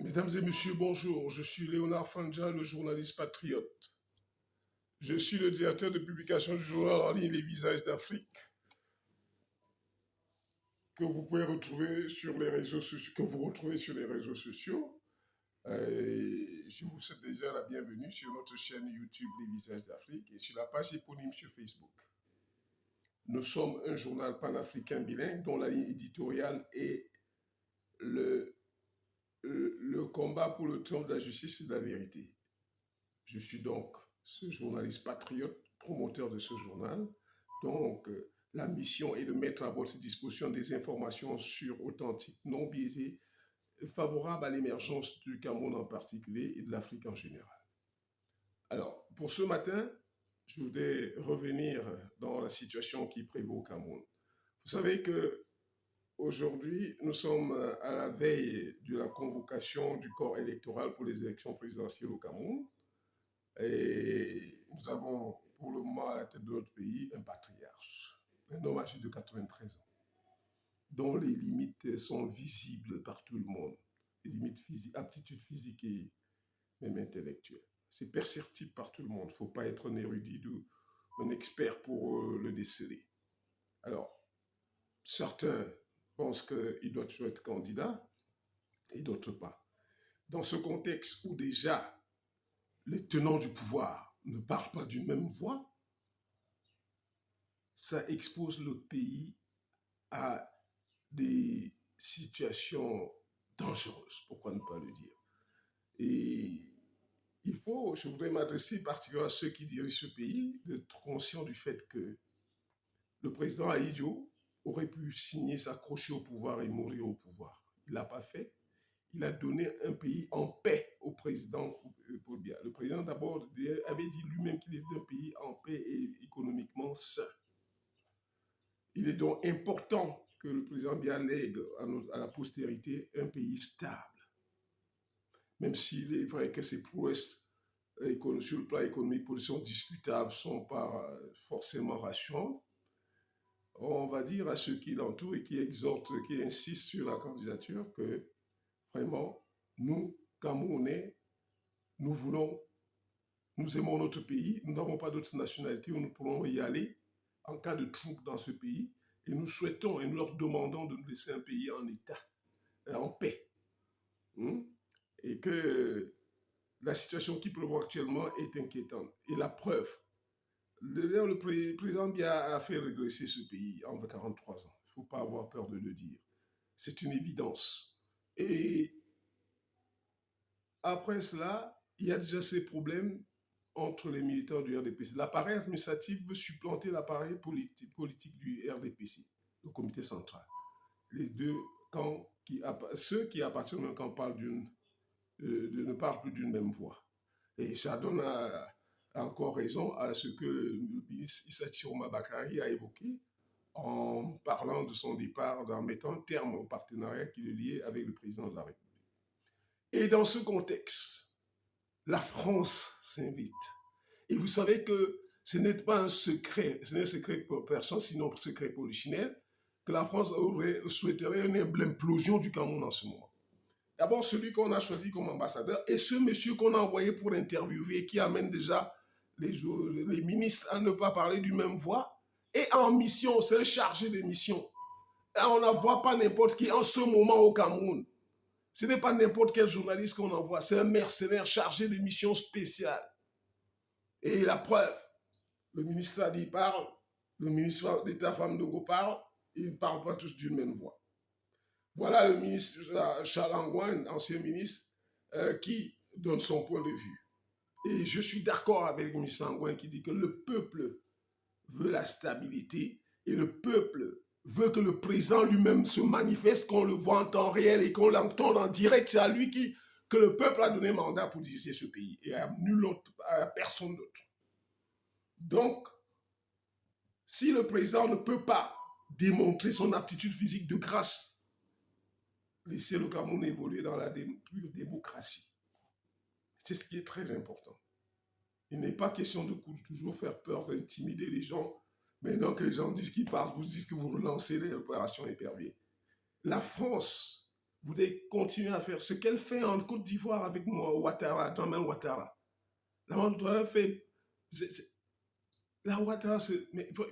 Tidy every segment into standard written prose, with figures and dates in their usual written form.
Mesdames et messieurs, bonjour. Je suis Léonard Fandja, le journaliste patriote. Je suis le directeur de publication du journal en ligne Les Visages d'Afrique, que vous pouvez retrouver sur les réseaux sociaux, je vous souhaite déjà la bienvenue sur notre chaîne YouTube Les Visages d'Afrique et sur la page éponyme sur Facebook. Nous sommes un journal panafricain bilingue dont la ligne éditoriale est le combat pour le triomphe de la justice et de la vérité. Je suis donc ce journaliste patriote, promoteur de ce journal. Donc, la mission est de mettre à votre disposition des informations sûres, authentiques, non biaisées, favorables à l'émergence du Cameroun en particulier et de l'Afrique en général. Alors, pour ce matin, je voudrais revenir dans la situation qui prévaut au Cameroun. Vous savez que aujourd'hui, nous sommes à la veille de la convocation du corps électoral pour les élections présidentielles au Cameroun. Et nous avons pour le moment à la tête de notre pays un patriarche, un homme âgé de 93 ans, dont les limites sont visibles par tout le monde, les limites physiques, aptitudes physiques et même intellectuelles. C'est perceptible par tout le monde. Il ne faut pas être un érudit ou un expert pour le déceler. Alors, certains pensent qu'il doit toujours être candidat et d'autres pas. Dans ce contexte où déjà les tenants du pouvoir ne parlent pas d'une même voix, ça expose le pays à des situations dangereuses, pourquoi ne pas le dire. Et je voudrais m'adresser particulièrement à ceux qui dirigent ce pays, d'être conscients du fait que le président Ahidjo aurait pu signer, s'accrocher au pouvoir et mourir au pouvoir. Il ne l'a pas fait. Il a donné un pays en paix au président Paul Biya. Le président d'abord avait dit lui-même qu'il était un pays en paix et économiquement sain. Il est donc important que le président Biya lègue à la postérité un pays stable. Même s'il est vrai que ses prouesses sur le plan économique sont discutables, ne sont pas forcément rassurantes, on va dire à ceux qui l'entourent et qui exhortent, qui insistent sur la candidature que vraiment, nous, Camerounais, nous aimons notre pays, nous n'avons pas d'autre nationalité où nous pourrons y aller en cas de trouble dans ce pays, et nous souhaitons et nous leur demandons de nous laisser un pays en état, en paix. Et que la situation qui prévoit actuellement est inquiétante. Et la preuve, le président Biya a fait régresser ce pays en 43 ans. Il ne faut pas avoir peur de le dire. C'est une évidence. Et après cela, il y a déjà ces problèmes entre les militants du RDPC. L'appareil administratif veut supplanter l'appareil politique du RDPC, le comité central. Les deux camps, ceux qui appartiennent au camp ne parlent plus d'une même voix. Et ça donne encore raison à ce que le ministre Issa Chiroma Bakary a évoqué en parlant de son départ, en mettant terme au partenariat qui le liait avec le président de la République. Et dans ce contexte, la France s'invite. Et vous savez que ce n'est pas un secret, ce n'est un secret pour personne, sinon un secret pour les Chinelles, que la France souhaiterait une implosion du Cameroun en ce moment. D'abord, celui qu'on a choisi comme ambassadeur et ce monsieur qu'on a envoyé pour interviewer, qui amène déjà les ministres à ne pas parler d'une même voix, et en mission, c'est un chargé de mission. Et on n'envoie pas n'importe qui en ce moment au Cameroun. Ce n'est pas n'importe quel journaliste qu'on envoie, c'est un mercenaire chargé de missions spéciales. Et la preuve, le ministre Sadi parle, le ministre d'État Famdogo parle, ils ne parlent pas tous d'une même voix. Voilà le ministre Charles Angouin, ancien ministre, qui donne son point de vue. Et je suis d'accord avec le ministre Angouin qui dit que le peuple veut la stabilité et le peuple veut que le président lui-même se manifeste, qu'on le voit en temps réel et qu'on l'entende en direct. C'est à lui que le peuple a donné mandat pour diriger ce pays et à nul autre, à personne d'autre. Donc, si le président ne peut pas démontrer son aptitude physique de grâce, laisser le Cameroun évoluer dans la pure démocratie. C'est ce qui est très important. Il n'est pas question de toujours faire peur, d'intimider les gens. Maintenant que les gens disent qu'ils parlent, vous dites que vous relancez les opérations éperviers. La France Vous devez continuer à faire ce qu'elle fait en Côte d'Ivoire avec moi, Ouattara, Dramane Ouattara. La Ouattara fait. La Ouattara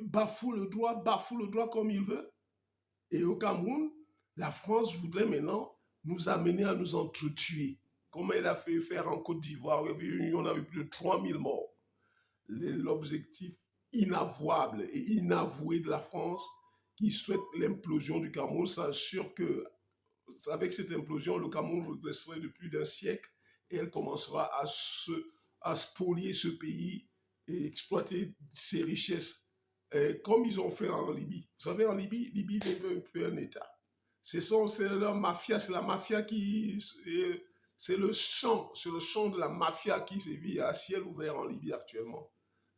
bafoue le droit comme il veut. Et au Cameroun, la France voudrait maintenant nous amener à nous entretuer, comme elle a fait faire en Côte d'Ivoire. On a eu plus de 3000 morts. L'objectif inavouable et inavoué de la France qui souhaite l'implosion du Cameroun s'assure que avec cette implosion, le Cameroun regresserait de plus d'un siècle et elle commencera à spolier ce pays et exploiter ses richesses comme ils ont fait en Libye. Vous savez, en Libye, Libye n'est plus un État. C'est la mafia qui... C'est le champ de la mafia qui sévit à ciel ouvert en Libye actuellement.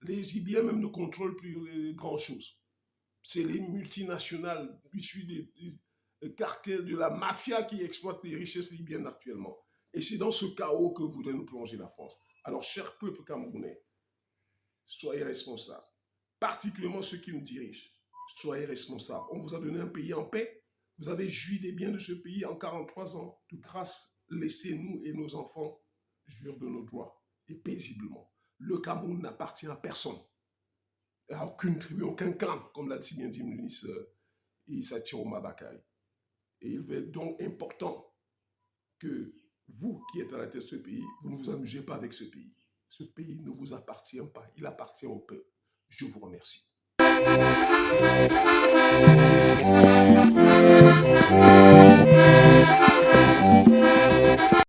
Les Libyens même ne contrôlent plus grand-chose. C'est les multinationales issues des cartels de la mafia qui exploitent les richesses libyennes actuellement. Et c'est dans ce chaos que voudrait nous plonger la France. Alors, cher peuple camerounais, soyez responsables. Particulièrement ceux qui nous dirigent. Soyez responsables. On vous a donné un pays en paix. Vous avez joui des biens de ce pays en 43 ans. De grâce, laissez-nous et nos enfants jouir de nos droits et paisiblement. Le Cameroun n'appartient à personne, à aucune tribu, aucun clan, comme l'a si bien dit le ministre Issa Thiarouma Bakary. Et il est donc important que vous qui êtes à la tête de ce pays, vous ne vous amusez pas avec ce pays. Ce pays ne vous appartient pas, il appartient au peuple. Je vous remercie.